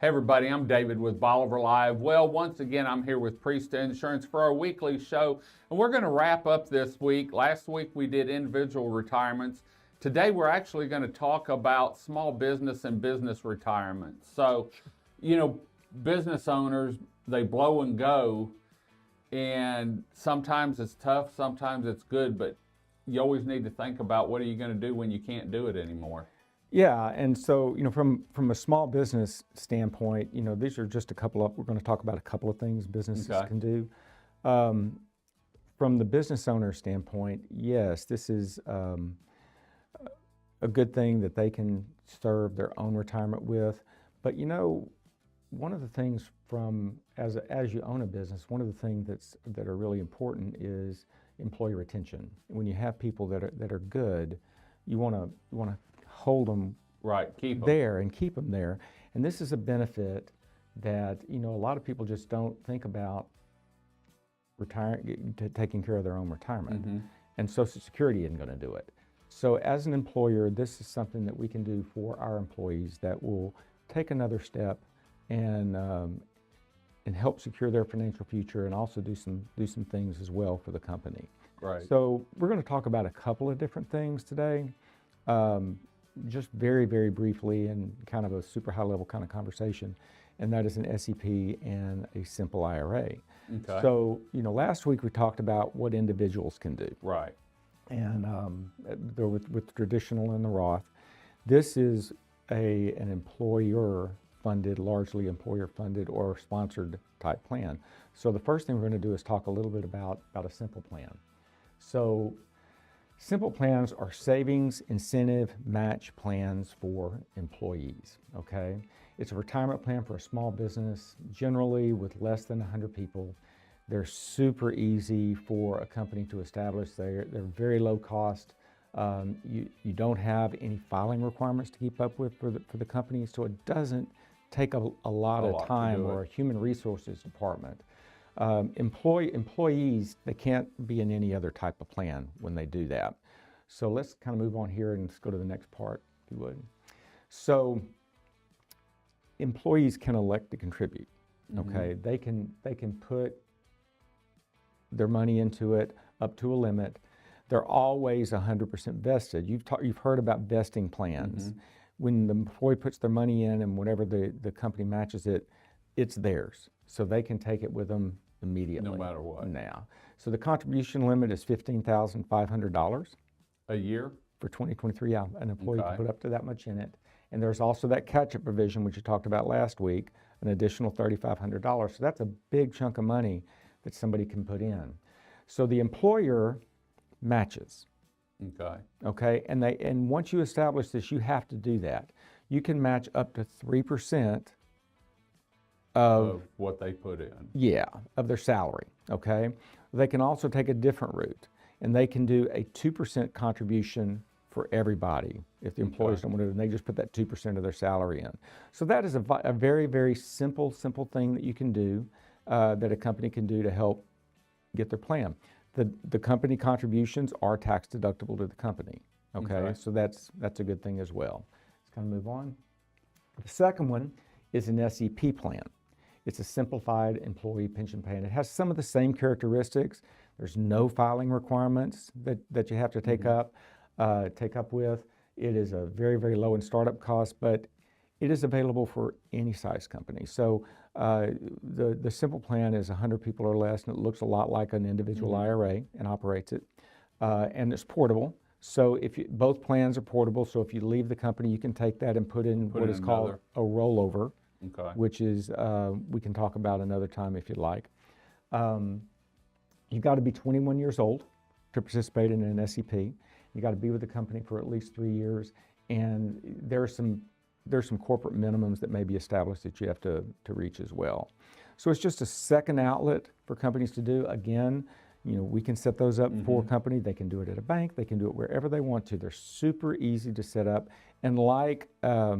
Hey everybody, I'm David with Bolivar Live. Well, once again, I'm here with Priest Insurance for our weekly show, and we're going to wrap up this week. Last week we did individual retirements. Today we're actually going to talk about small business and business retirement. So, business owners, they blow and go, and sometimes it's tough, sometimes it's good, but you always need to think about what are you going to do when you can't do it anymore. Yeah, and so, from a small business standpoint, these are just we're going to talk about a couple of things businesses can do. From the business owner standpoint, yes, this is a good thing that they can serve their own retirement with. But one of the things as you own a business, one of the things that are really important is employee retention. When you have people that are good, you want to hold them keep them there and keep them there. And this is a benefit that a lot of people just don't think about taking care of their own retirement. And Social Security isn't going to do it. So as an employer, this is something that we can do for our employees that will take another step and help secure their financial future, and also do some things as well for the company. Right. So we're going to talk about a couple of different things today. Just very, very briefly, and kind of a super high level kind of conversation, and that is an SEP and a simple IRA. Okay. So, last week we talked about what individuals can do. Right. And with traditional and the Roth, this is an employer funded, largely employer funded or sponsored type plan. So the first thing we're going to do is talk a little bit about a simple plan. So simple plans are savings, incentive, match plans for employees, okay? It's a retirement plan for a small business, generally with less than 100 people. They're super easy for a company to establish. They're very low cost. You don't have any filing requirements to keep up with for the company, so it doesn't take a lot of time or a human resources department. Employees, they can't be in any other type of plan when they do that. So let's kind of move on here and let's go to the next part, if you would. So employees can elect to contribute, okay? They can put their money into it up to a limit. They're always 100% vested. You've heard about vesting plans. When the employee puts their money in and whenever the company matches it, it's theirs. So they can take it with them immediately. No matter what. Now. So the contribution limit is $15,500. A year? For 2023, yeah, an employee can put up to that much in it. And there's also that catch-up provision, which you talked about last week, an additional $3,500. So that's a big chunk of money that somebody can put in. So the employer matches. Okay, and once you establish this, you have to do that. You can match up to 3% of what they put in. Yeah, of their salary, okay? They can also take a different route, and they can do a 2% contribution for everybody if the employees don't want to do it, and they just put that 2% of their salary in. So that is a very, very simple thing that you can do, that a company can do to help get their plan. The company contributions are tax deductible to the company, okay? So that's a good thing as well. Let's kind of move on. The second one is an SEP plan. It's a simplified employee pension plan. It has some of the same characteristics. There's no filing requirements that you have to take up with. It is a very, very low in startup cost, but it is available for any size company. So the simple plan is 100 people or less, and it looks a lot like an individual IRA and operates it. And it's portable. So both plans are portable. So if you leave the company, you can take that and put in what is called a rollover, which is, we can talk about another time if you'd like. You've got to be 21 years old to participate in an SEP. You got to be with the company for at least 3 years. And there's some corporate minimums that may be established that you have to reach as well. So it's just a second outlet for companies to do. Again, we can set those up for a company. They can do it at a bank. They can do it wherever they want to. They're super easy to set up. And like a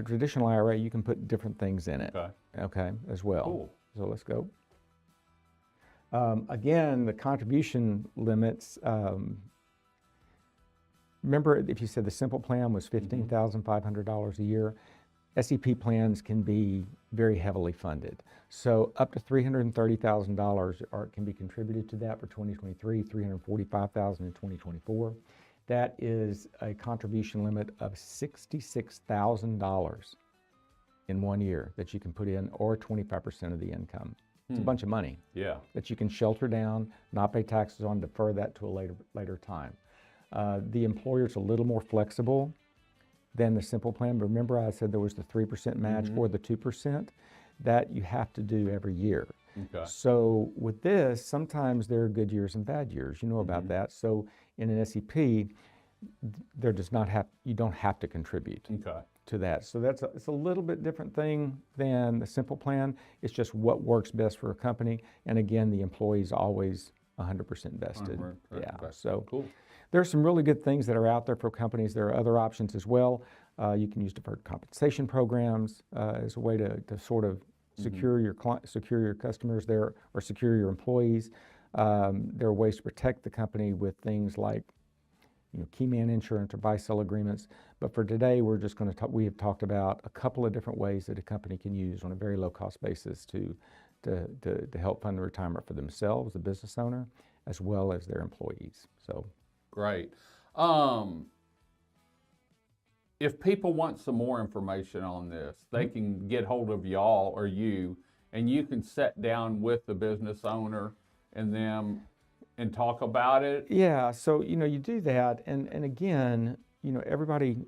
traditional IRA, you can put different things in it, okay, as well. Cool. So let's go. Again, the contribution limits, remember if you said the simple plan was $15,500 a year, SEP plans can be very heavily funded. So up to $330,000 can be contributed to that for 2023, $345,000 in 2024. That is a contribution limit of $66,000 in 1 year that you can put in, or 25% of the income. It's a bunch of money. Yeah. That you can shelter down, not pay taxes on, defer that to a later time. The employer's a little more flexible than the simple plan. But remember, I said there was the 3% match or the 2% that you have to do every year. Okay. So with this, sometimes there are good years and bad years. You know about that. So in an SEP, there does not have, you don't have to contribute to that. So it's a little bit different thing than the simple plan. It's just what works best for a company. And again, the employee's always 100% vested. Yeah. So cool. There's some really good things that are out there for companies. There are other options as well. You can use deferred compensation programs as a way to sort of secure your customers there, or secure your employees. There are ways to protect the company with things like, key man insurance or buy-sell agreements. But for today, we're just going to talk. We have talked about a couple of different ways that a company can use on a very low-cost basis to help fund the retirement for themselves, the business owner, as well as their employees. So. Great. If people want some more information on this, they can get hold of y'all or you, and you can sit down with the business owner and them and talk about it. Yeah. So, you do that. And again, everybody,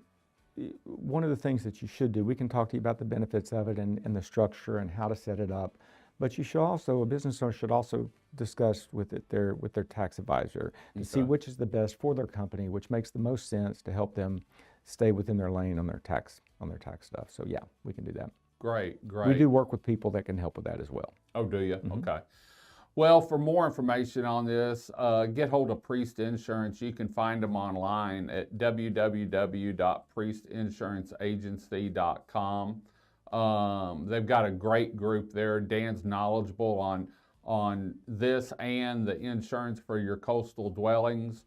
one of the things that you should do, we can talk to you about the benefits of it and the structure and how to set it up. But you should also, a business owner should also discuss with their tax advisor to see which is the best for their company, which makes the most sense to help them stay within their lane on their tax stuff. So yeah, we can do that. Great. We do work with people that can help with that as well. Oh, do you? Okay. Well, for more information on this, get hold of Priest Insurance. You can find them online at www.priestinsuranceragency.com. They've got a great group there. Dan's knowledgeable on this and the insurance for your coastal dwellings.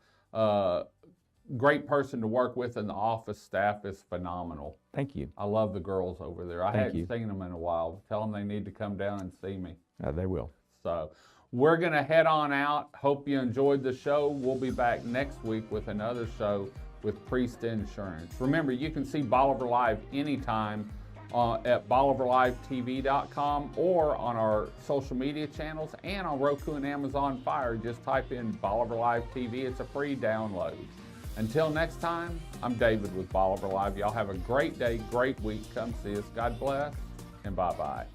Great person to work with, and the office staff is phenomenal. Thank you. I love the girls over there. I haven't seen them in a while. Tell them they need to come down and see me. They will. So we're going to head on out. Hope you enjoyed the show. We'll be back next week with another show with Priest Insurance. Remember, you can see Bolivar Live anytime at BolivarLiveTV.com or on our social media channels and on Roku and Amazon Fire. Just type in Bolivar Live TV. It's a free download. Until next time, I'm David with Bolivar Live. Y'all have a great day, great week. Come see us. God bless, and bye-bye.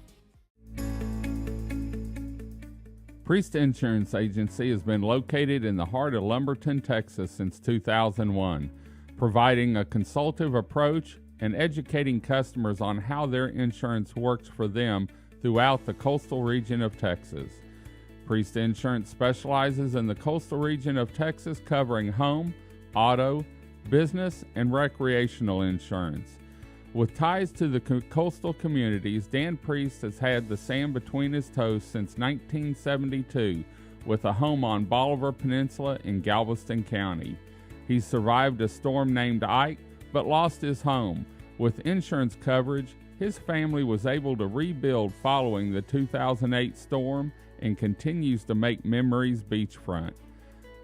Priest Insurance Agency has been located in the heart of Lumberton, Texas since 2001, providing a consultative approach and educating customers on how their insurance works for them throughout the coastal region of Texas. Priest Insurance specializes in the coastal region of Texas, covering home, auto, business, and recreational insurance. With ties to the coastal communities, Dan Priest has had the sand between his toes since 1972 with a home on Bolivar Peninsula in Galveston County. He survived a storm named Ike, but lost his home. With insurance coverage, his family was able to rebuild following the 2008 storm and continues to make memories beachfront.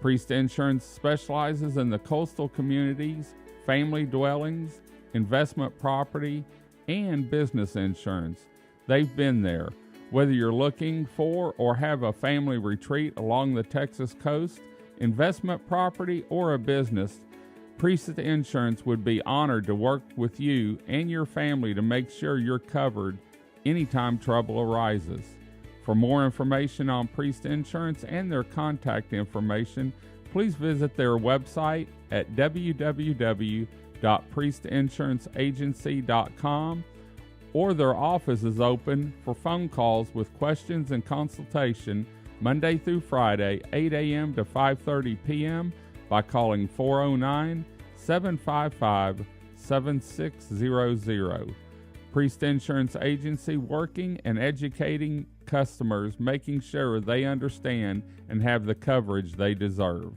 Priest Insurance specializes in the coastal communities, family dwellings, investment property, and business insurance. They've been there. Whether you're looking for or have a family retreat along the Texas coast, investment property, or a business, Priest Insurance would be honored to work with you and your family to make sure you're covered anytime trouble arises. For more information on Priest Insurance and their contact information, please visit their website at www.priestinsuranceragency.com, or their office is open for phone calls with questions and consultation Monday through Friday, 8 a.m. to 5:30 p.m. by calling 409-755-7600. Priest Insurance Agency, working and educating customers, making sure they understand and have the coverage they deserve.